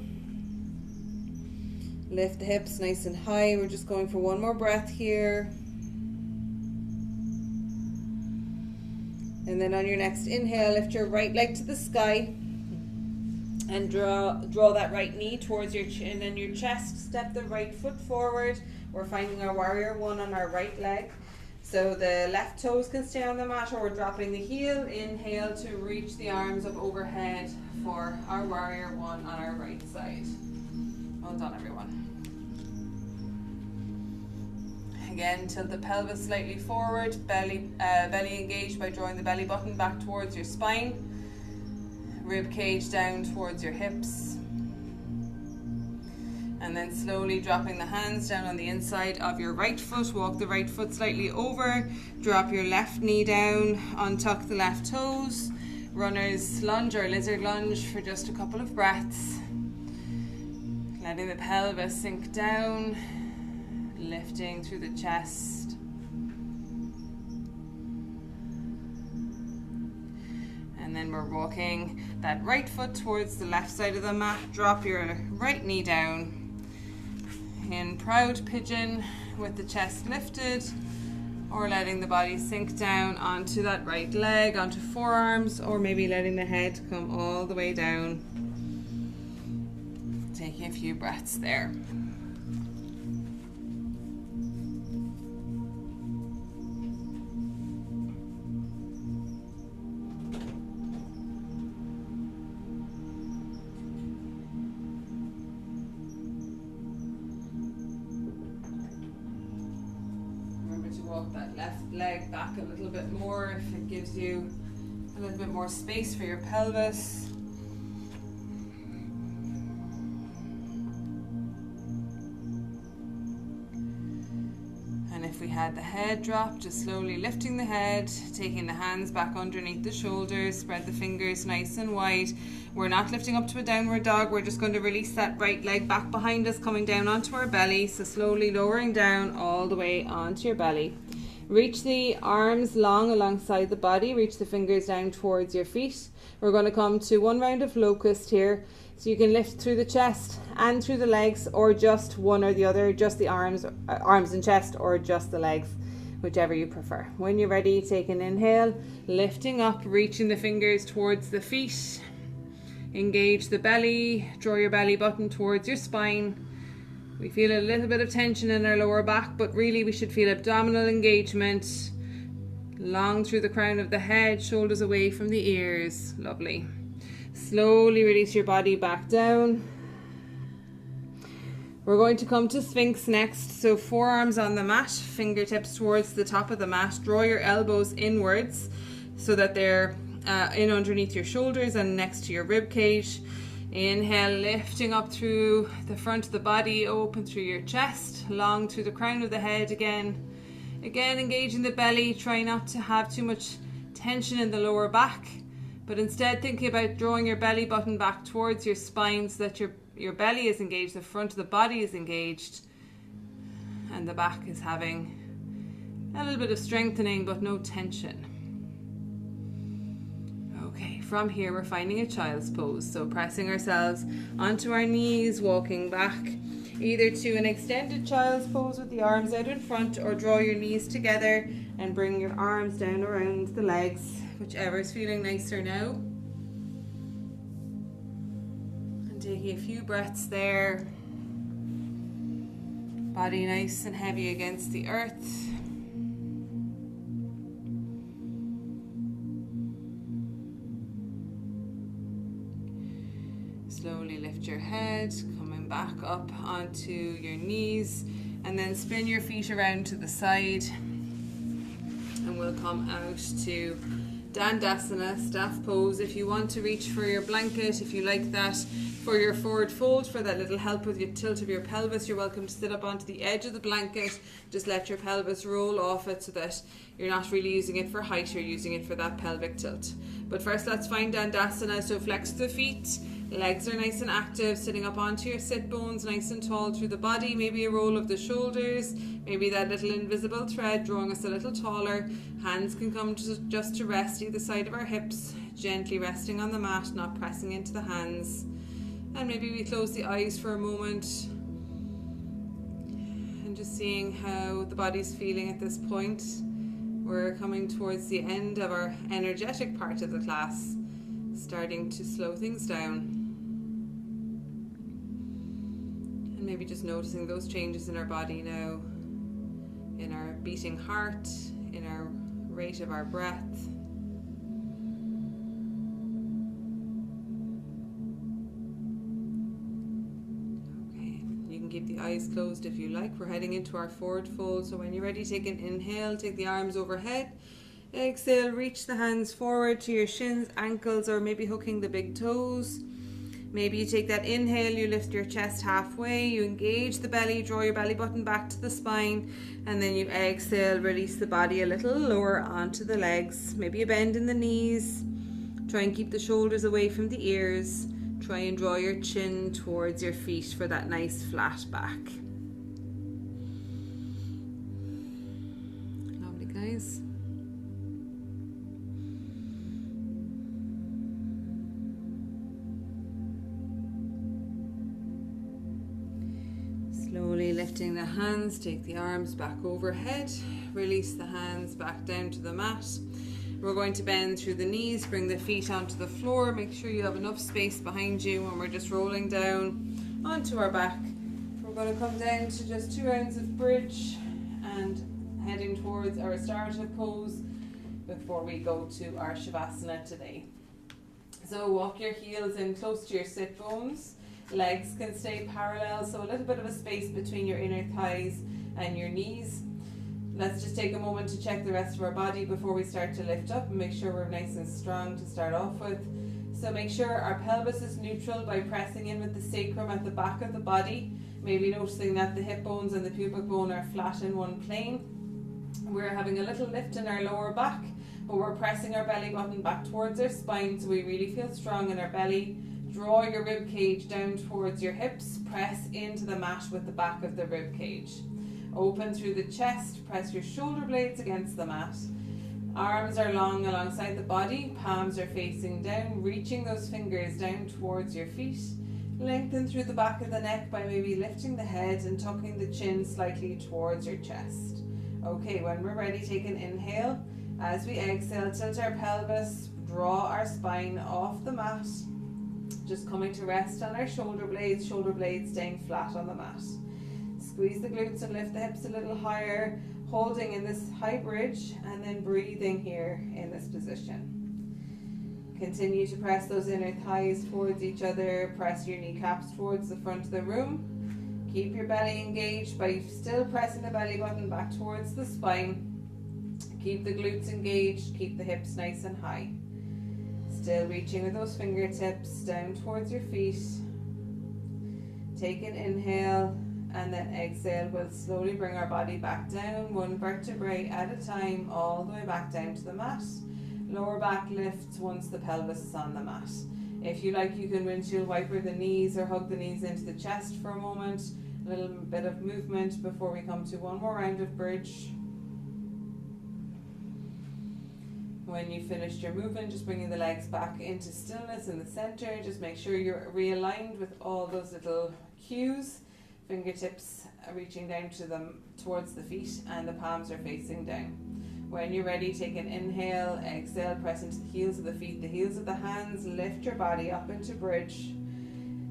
Lift the hips nice and high. We're just going for one more breath here. And then on your next inhale, lift your right leg to the sky and draw that right knee towards your chin and your chest. Step the right foot forward. We're finding our warrior one on our right leg. So the left toes can stay on the mat, or we're dropping the heel. Inhale to reach the arms up overhead for our warrior one on our right side. Well done, everyone. Again, tilt the pelvis slightly forward, belly engaged by drawing the belly button back towards your spine, rib cage down towards your hips, and then slowly dropping the hands down on the inside of your right foot. Walk the right foot slightly over, drop your left knee down, untuck the left toes, runner's lunge or lizard lunge for just a couple of breaths, letting the pelvis sink down, lifting through the chest. And then we're walking that right foot towards the left side of the mat. Drop your right knee down in proud pigeon with the chest lifted, or letting the body sink down onto that right leg, onto forearms, or maybe letting the head come all the way down. Taking a few breaths there. Walk that left leg back a little bit more if it gives you a little bit more space for your pelvis. And if we had the head drop, just slowly lifting the head, taking the hands back underneath the shoulders, spread the fingers nice and wide. We're not lifting up to a downward dog, we're just going to release that right leg back behind us, coming down onto our belly. So slowly lowering down all the way onto your belly. Reach the arms long alongside the body, reach the fingers down towards your feet. We're going to come to one round of locust here. So you can lift through the chest and through the legs, or just one or the other, just the arms and chest, or just the legs, whichever you prefer. When you're ready, take an inhale, lifting up, reaching the fingers towards the feet. Engage the belly, draw your belly button towards your spine. We feel a little bit of tension in our lower back, but really we should feel abdominal engagement. Long through the crown of the head, shoulders away from the ears. Lovely. Slowly release your body back down. We're going to come to Sphinx next. So forearms on the mat, fingertips towards the top of the mat. Draw your elbows inwards so that they're in underneath your shoulders and next to your rib cage. Inhale, lifting up through the front of the body, open through your chest, long through the crown of the head again. Again, engaging the belly. Try not to have too much tension in the lower back, but instead thinking about drawing your belly button back towards your spine so that your belly is engaged, the front of the body is engaged, and the back is having a little bit of strengthening but no tension. Okay, from here we're finding a child's pose, so pressing ourselves onto our knees, walking back either to an extended child's pose with the arms out in front, or draw your knees together and bring your arms down around the legs, whichever is feeling nicer now. And taking a few breaths there. Body nice and heavy against the earth. Slowly lift your head, coming back up onto your knees, and then spin your feet around to the side. And we'll come out to Dandasana, staff pose. If you want to reach for your blanket, if you like that, for your forward fold, for that little help with your tilt of your pelvis, you're welcome to sit up onto the edge of the blanket. Just let your pelvis roll off it so that you're not really using it for height, you're using it for that pelvic tilt. But first let's find Dandasana, so flex the feet. Legs are nice and active, sitting up onto your sit bones, nice and tall through the body. Maybe a roll of the shoulders, maybe that little invisible thread drawing us a little taller. Hands can come just to rest either side of our hips, gently resting on the mat, not pressing into the hands. And maybe we close the eyes for a moment and just seeing how the body's feeling at this point. We're coming towards the end of our energetic part of the class, starting to slow things down. And maybe just noticing those changes in our body now, in our beating heart, in our rate of our breath. Okay, you can keep the eyes closed if you like. We're heading into our forward fold, so when you're ready, take an inhale, take the arms overhead. Exhale, reach the hands forward to your shins, ankles, or maybe hooking the big toes. Maybe you take that inhale, you lift your chest halfway, you engage the belly, draw your belly button back to the spine, and then you exhale, release the body a little lower onto the legs. Maybe a bend in the knees. Try and keep the shoulders away from the ears. Try and draw your chin towards your feet for that nice flat back. Lovely, guys. Slowly lifting the hands, take the arms back overhead, release the hands back down to the mat. We're going to bend through the knees, bring the feet onto the floor, make sure you have enough space behind you, and we're just rolling down onto our back. We're going to come down to just 2 rounds of bridge and heading towards our restorative pose before we go to our Shavasana today. So walk your heels in close to your sit bones. Legs can stay parallel, so a little bit of a space between your inner thighs and your knees. Let's just take a moment to check the rest of our body before we start to lift up and make sure we're nice and strong to start off with. So make sure our pelvis is neutral by pressing in with the sacrum at the back of the body. Maybe noticing that the hip bones and the pubic bone are flat in one plane. We're having a little lift in our lower back, but we're pressing our belly button back towards our spine so we really feel strong in our belly. Draw your rib cage down towards your hips, press into the mat with the back of the rib cage. Open through the chest, press your shoulder blades against the mat. Arms are long alongside the body, palms are facing down, reaching those fingers down towards your feet. Lengthen through the back of the neck by maybe lifting the head and tucking the chin slightly towards your chest. Okay, when we're ready, take an inhale. As we exhale, tilt our pelvis, draw our spine off the mat. Just coming to rest on our shoulder blades staying flat on the mat. Squeeze the glutes and lift the hips a little higher, holding in this high bridge and then breathing here in this position. Continue to press those inner thighs towards each other, press your kneecaps towards the front of the room. Keep your belly engaged by still pressing the belly button back towards the spine. Keep the glutes engaged, keep the hips nice and high. Still reaching with those fingertips down towards your feet. Take an inhale and then exhale. We'll slowly bring our body back down, one vertebrae at a time, all the way back down to the mat. Lower back lifts once the pelvis is on the mat. If you like, you can windshield wiper the knees or hug the knees into the chest for a moment. A little bit of movement before we come to one more round of bridge. When you finished your movement, just bringing the legs back into stillness in the center. Just make sure you're realigned with all those little cues. Fingertips reaching down to them towards the feet and the palms are facing down. When you're ready, take an inhale, exhale, press into the heels of the feet, the heels of the hands, lift your body up into bridge.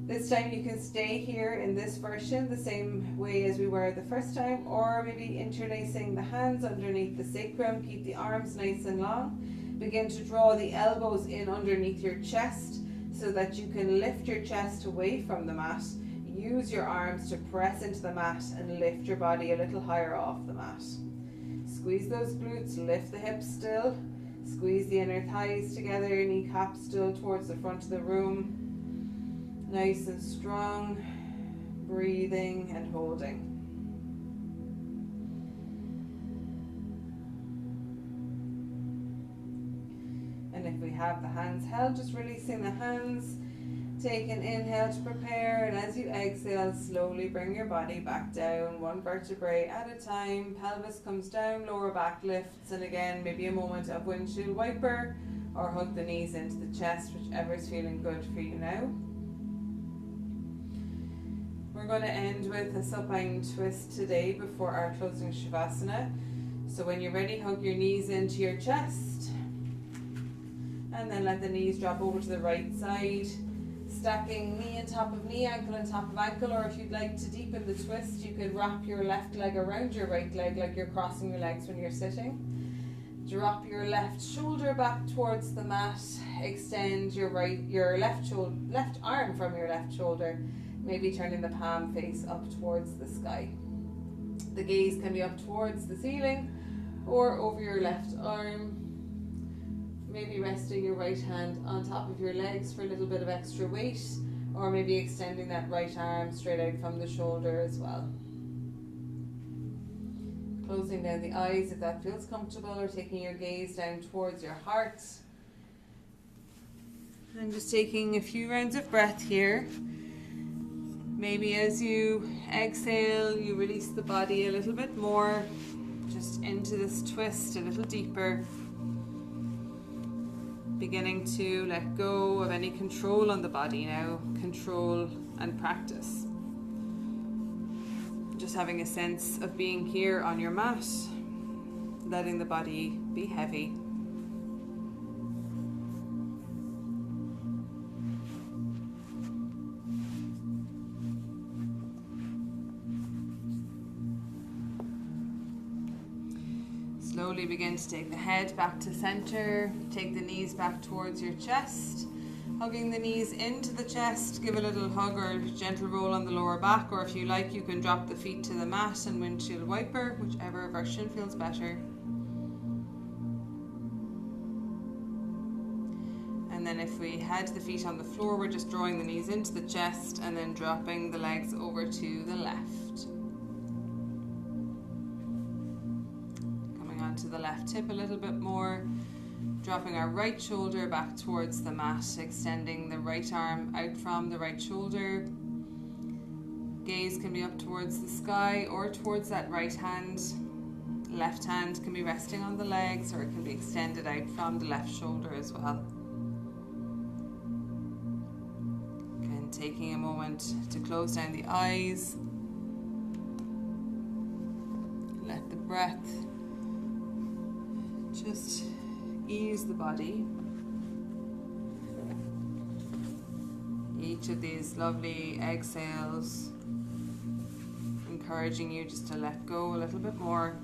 This time you can stay here in this version the same way as we were the first time, or maybe interlacing the hands underneath the sacrum, keep the arms nice and long. Begin to draw the elbows in underneath your chest so that you can lift your chest away from the mat. Use your arms to press into the mat and lift your body a little higher off the mat. Squeeze those glutes, lift the hips still. Squeeze the inner thighs together, kneecaps still towards the front of the room. Nice and strong. Breathing and holding. And if we have the hands held, just releasing the hands. Take an inhale to prepare, and as you exhale, slowly bring your body back down, one vertebrae at a time. Pelvis comes down, lower back lifts, and again, maybe a moment of windshield wiper or hug the knees into the chest, whichever is feeling good for you now. We're going to end with a supine twist today before our closing Shavasana. So when you're ready, hug your knees into your chest, and then let the knees drop over to the right side. Stacking knee on top of knee, ankle on top of ankle, or if you'd like to deepen the twist, you could wrap your left leg around your right leg like you're crossing your legs when you're sitting. Drop your left shoulder back towards the mat. Extend your left arm from your left shoulder, maybe turning the palm face up towards the sky. The gaze can be up towards the ceiling or over your left arm. Maybe resting your right hand on top of your legs for a little bit of extra weight, or maybe extending that right arm straight out from the shoulder as well. Closing down the eyes if that feels comfortable, or taking your gaze down towards your heart. And just taking a few rounds of breath here. Maybe as you exhale, you release the body a little bit more, just into this twist a little deeper. Beginning to let go of any control on the body now, control and practice. Just having a sense of being here on your mat, letting the body be heavy. Slowly begin to take the head back to center, take the knees back towards your chest, hugging the knees into the chest. Give a little hug or gentle roll on the lower back, or if you like, you can drop the feet to the mat and windshield wiper, whichever version feels better. And then if we had the feet on the floor, we're just drawing the knees into the chest and then dropping the legs over to the left. To the left hip a little bit more, dropping our right shoulder back towards the mat, extending the right arm out from the right shoulder. Gaze can be up towards the sky or towards that right hand. Left hand can be resting on the legs, or it can be extended out from the left shoulder as well. Again, taking a moment to close down the eyes. Let the breath just ease the body. Each of these lovely exhales encouraging you just to let go a little bit more.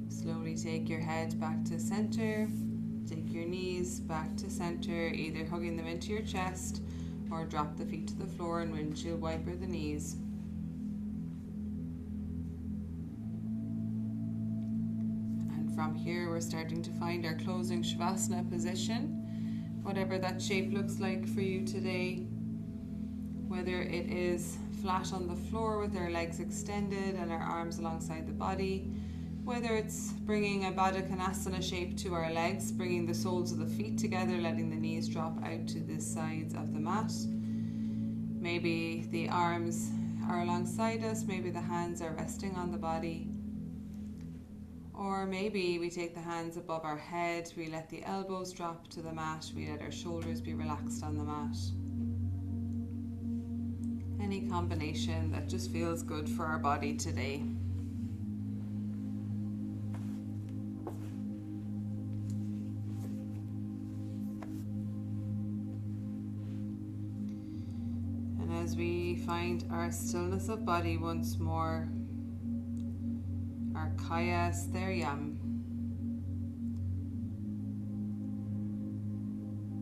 Slowly take your head back to center. Take your knees back to center, either hugging them into your chest or drop the feet to the floor and windshield wiper the knees. And from here we're starting to find our closing Shavasana position, whatever that shape looks like for you today. Whether it is flat on the floor with our legs extended and our arms alongside the body, whether it's bringing a Baddha Konasana shape to our legs, bringing the soles of the feet together, letting the knees drop out to the sides of the mat. Maybe the arms are alongside us, maybe the hands are resting on the body. Or maybe we take the hands above our head, we let the elbows drop to the mat, we let our shoulders be relaxed on the mat. Any combination that just feels good for our body today. As we find our stillness of body once more, our Kaya Stairyam,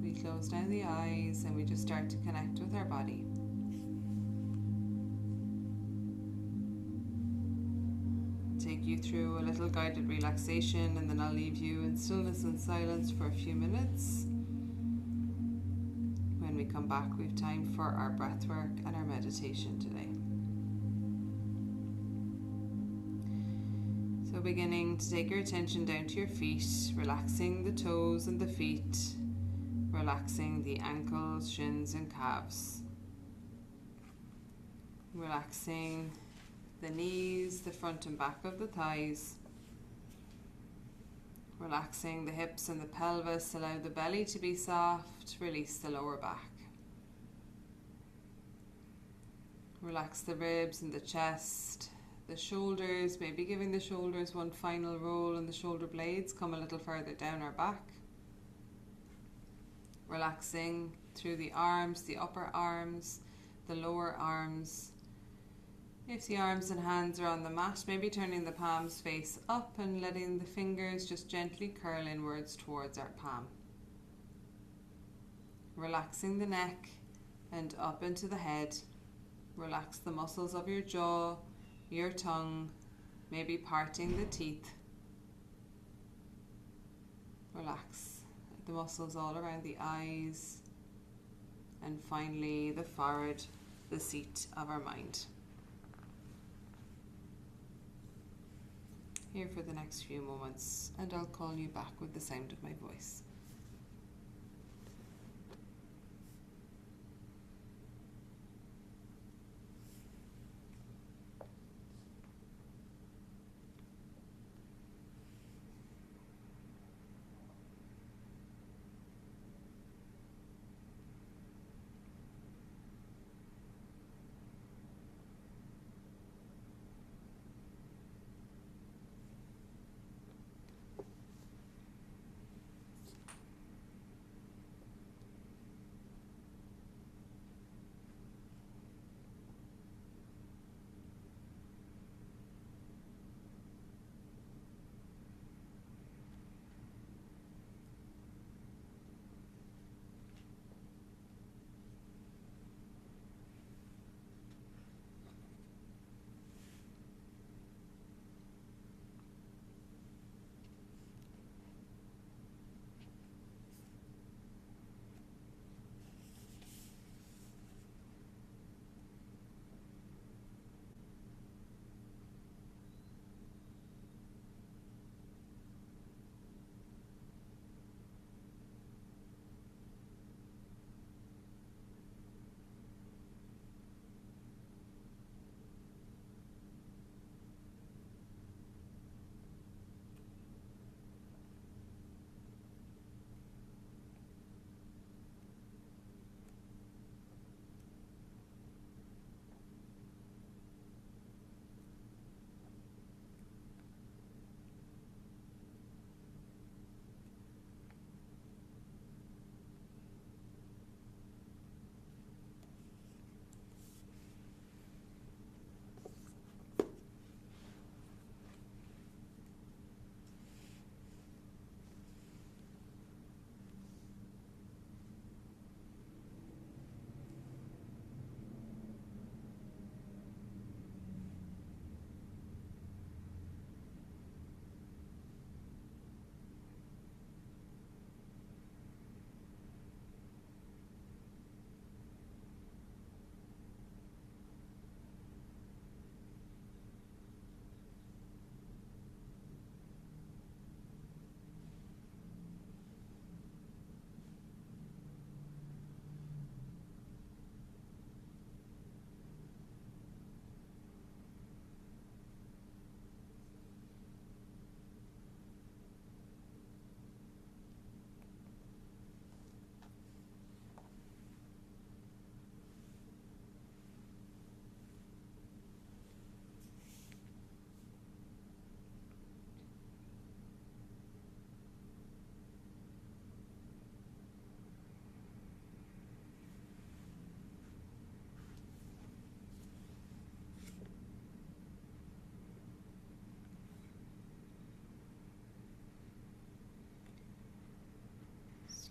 we close down the eyes and we just start to connect with our body. Take you through a little guided relaxation, and then I'll leave you in stillness and silence for a few minutes. When we come back, we have time for our breath work and our meditation today. So beginning to take your attention down to your feet, relaxing the toes and the feet, relaxing the ankles, shins and calves. Relaxing the knees, the front and back of the thighs. Relaxing the hips and the pelvis, allow the belly to be soft, release the lower back. Relax the ribs and the chest, the shoulders, maybe giving the shoulders one final roll, and the shoulder blades come a little further down our back. Relaxing through the arms, the upper arms, the lower arms. If the arms and hands are on the mat, maybe turning the palms face up and letting the fingers just gently curl inwards towards our palm. Relaxing the neck and up into the head. Relax the muscles of your jaw, your tongue, maybe parting the teeth. Relax the muscles all around the eyes. And finally the forehead, the seat of our mind. Here for the next few moments, and I'll call you back with the sound of my voice.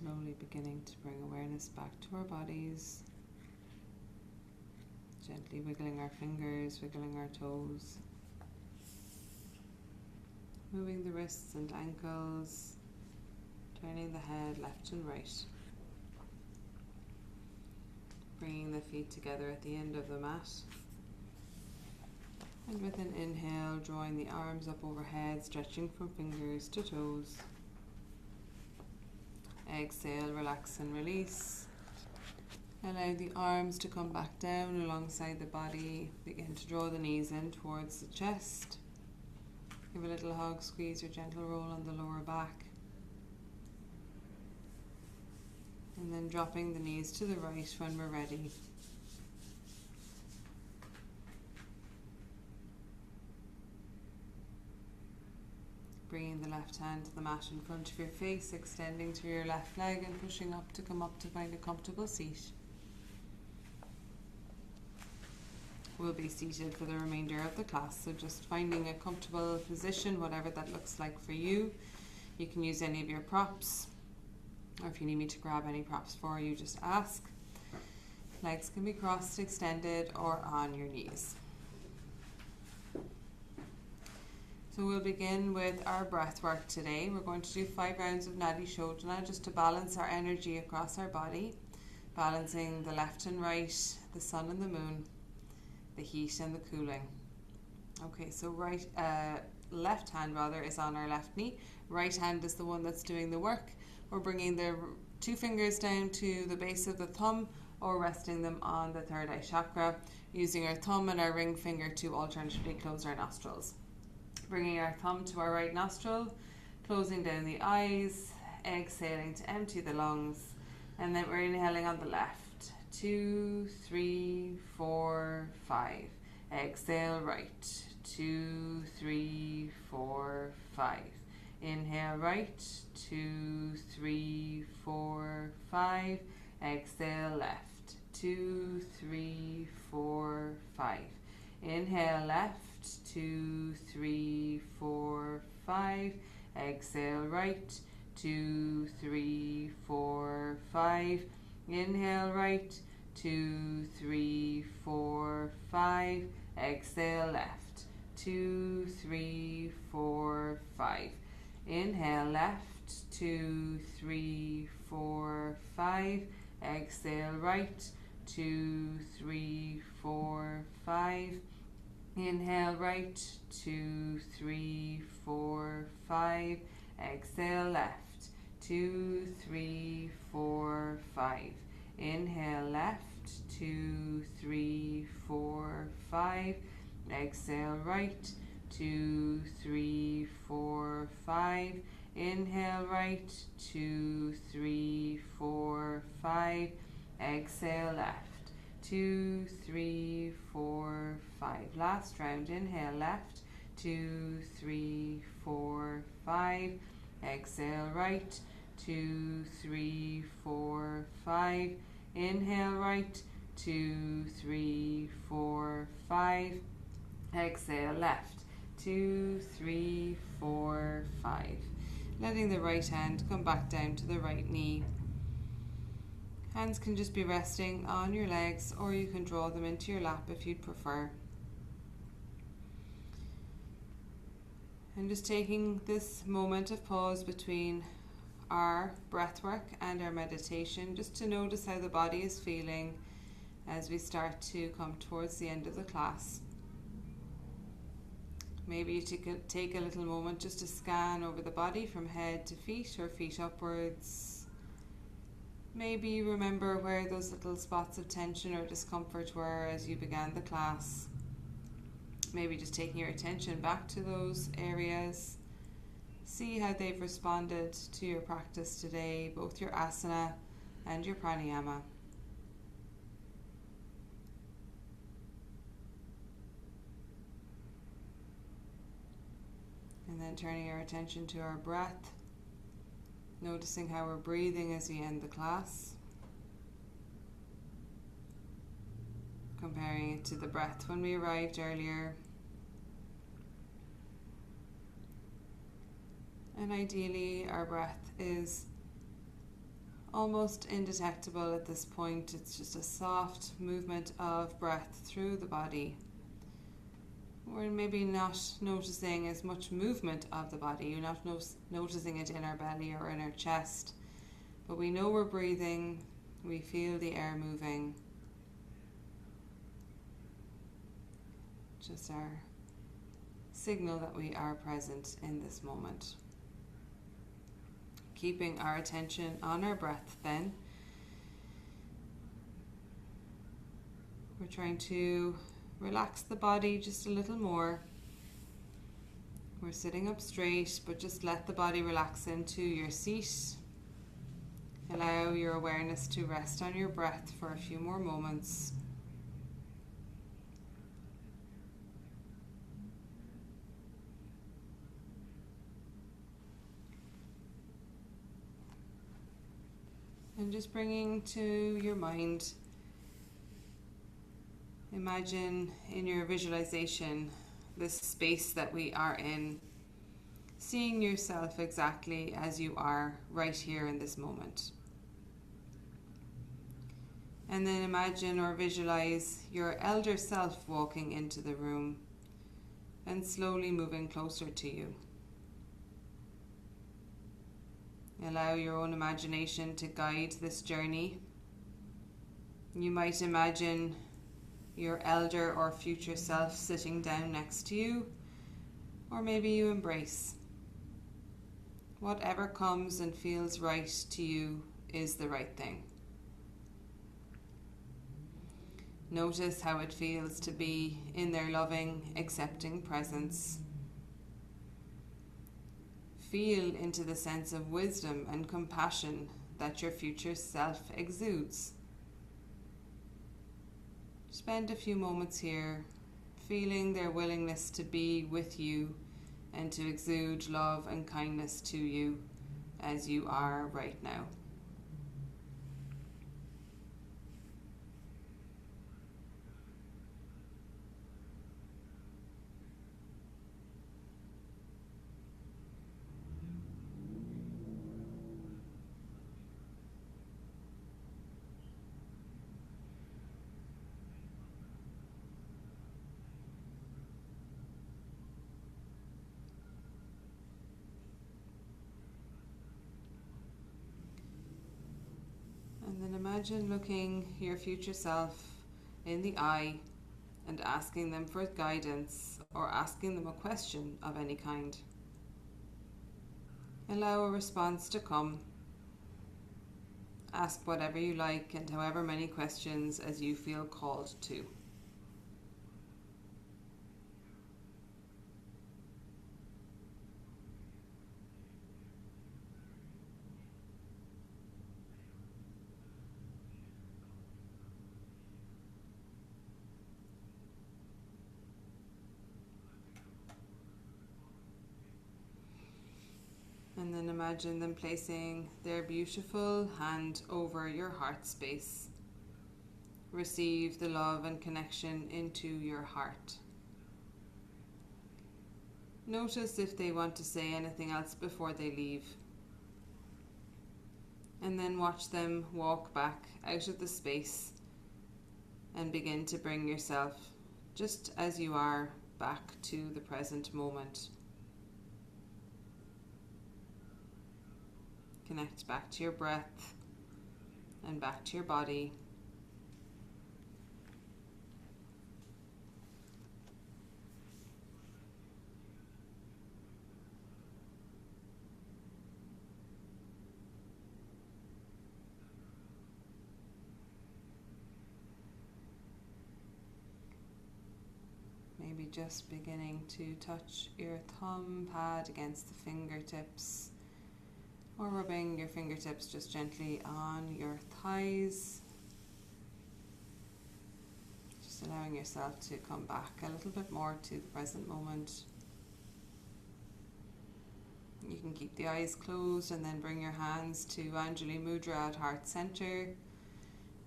Slowly beginning to bring awareness back to our bodies. Gently wiggling our fingers, wiggling our toes. Moving the wrists and ankles. Turning the head left and right. Bringing the feet together at the end of the mat. And with an inhale, drawing the arms up overhead, stretching from fingers to toes. Exhale, relax and release. Allow the arms to come back down alongside the body. Begin to draw the knees in towards the chest. Give a little hug, squeeze or gentle roll on the lower back. And then dropping the knees to the right when we're ready. Bringing the left hand to the mat in front of your face, extending through your left leg and pushing up to come up to find a comfortable seat. We'll be seated for the remainder of the class, so just finding a comfortable position, whatever that looks like for you. You can use any of your props, or if you need me to grab any props for you, just ask. Legs can be crossed, extended, or on your knees. So we'll begin with our breath work today. We're going to do 5 rounds of Nadi Shodhana just to balance our energy across our body, balancing the left and right, the sun and the moon, the heat and the cooling. Okay, so left hand is on our left knee. Right hand is the one that's doing the work. We're bringing the 2 fingers down to the base of the thumb or resting them on the third eye chakra, using our thumb and our ring finger to alternatively close our nostrils. Bringing our thumb to our right nostril, closing down the eyes, exhaling to empty the lungs, and then we're inhaling on the left. 2, 3, 4, 5. Exhale right. 2, 3, 4, 5. Inhale right. 2, 3, 4, 5. Exhale left. 2, 3, 4, 5. Inhale left. 2, 3, 4, 5. Exhale right. 2, 3, 4, 5. Inhale right. 2, 3, 4, 5. Exhale left. 2, 3, 4, 5. Inhale left. 2, 3, 4, 5. Exhale right. 2, 3, 4, 5. Inhale right. 2, 3, 4, 5. Exhale left. 2, 3, 4, 5. Inhale left. 2, 3, 4, 5. Exhale right. 2, 3, 4, 5. Inhale right. 2, 3, 4, 5. Exhale left. 2, 3, 4, 5. Last round. Inhale left. 2, 3, 4, 5. Exhale right. 2, 3, 4, 5. Inhale right. 2, 3, 4, 5. Exhale left. 2, 3, 4, 5. Letting the right hand come back down to the right knee. Hands can just be resting on your legs, or you can draw them into your lap if you'd prefer. And just taking this moment of pause between our breath work and our meditation, just to notice how the body is feeling as we start to come towards the end of the class. Maybe you take a little moment just to scan over the body from head to feet or feet upwards. Maybe you remember where those little spots of tension or discomfort were as you began the class. Maybe just taking your attention back to those areas. See how they've responded to your practice today, both your asana and your pranayama. And then turning our attention to our breath, noticing how we're breathing as we end the class. Comparing it to the breath when we arrived earlier. And ideally our breath is almost indetectable at this point. It's just a soft movement of breath through the body. We're maybe not noticing as much movement of the body. You're not noticing it in our belly or in our chest, but we know we're breathing. We feel the air moving. Just our signal that we are present in this moment. Keeping our attention on our breath then. We're trying to relax the body just a little more. We're sitting up straight, but just let the body relax into your seat. Allow your awareness to rest on your breath for a few more moments. And just bringing to your mind, imagine in your visualization this space that we are in, seeing yourself exactly as you are right here in this moment. And then imagine or visualize your elder self walking into the room and slowly moving closer to you. Allow your own imagination to guide this journey. You might imagine your elder or future self sitting down next to you, or maybe you embrace. Whatever comes and feels right to you is the right thing. Notice how it feels to be in their loving, accepting presence. Feel into the sense of wisdom and compassion that your future self exudes. Spend a few moments here, feeling their willingness to be with you and to exude love and kindness to you as you are right now. And then imagine looking your future self in the eye and asking them for guidance or asking them a question of any kind. Allow a response to come. Ask whatever you like and however many questions as you feel called to. And then imagine them placing their beautiful hand over your heart space. Receive the love and connection into your heart. Notice if they want to say anything else before they leave. And then watch them walk back out of the space and begin to bring yourself, just as you are, back to the present moment. Connect back to your breath and back to your body. Maybe just beginning to touch your thumb pad against the fingertips, or rubbing your fingertips just gently on your thighs. Just allowing yourself to come back a little bit more to the present moment. You can keep the eyes closed and then bring your hands to Anjali Mudra at heart center.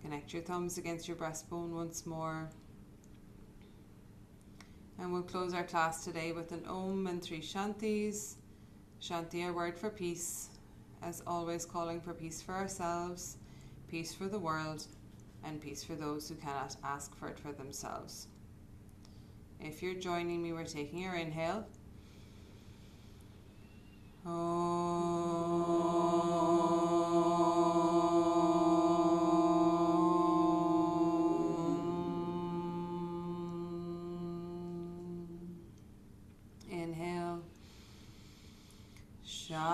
Connect your thumbs against your breastbone once more. And we'll close our class today with an Om and 3 Shantis. Shanti, our word for peace, as always calling for peace for ourselves, peace for the world, and peace for those who cannot ask for it for themselves. If you're joining me, we're taking your inhale. Inhale. Shanti.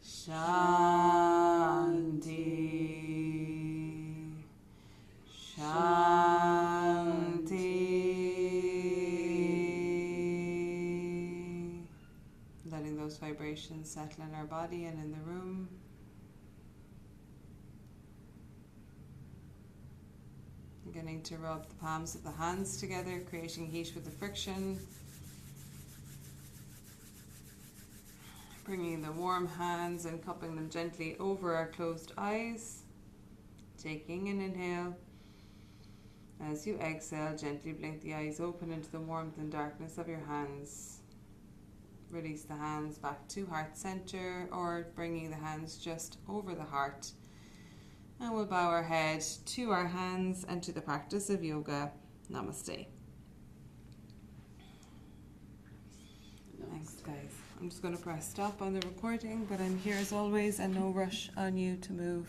Shanti. Shanti. Letting those vibrations settle in our body and in the room. Beginning to rub the palms of the hands together, creating heat with the friction. Bringing the warm hands and cupping them gently over our closed eyes. Taking an inhale. As you exhale, gently blink the eyes open into the warmth and darkness of your hands. Release the hands back to heart center, or bringing the hands just over the heart. And we'll bow our head to our hands and to the practice of yoga. Namaste. Thanks, guys. I'm just going to press stop on the recording, but I'm here as always and no rush on you to move.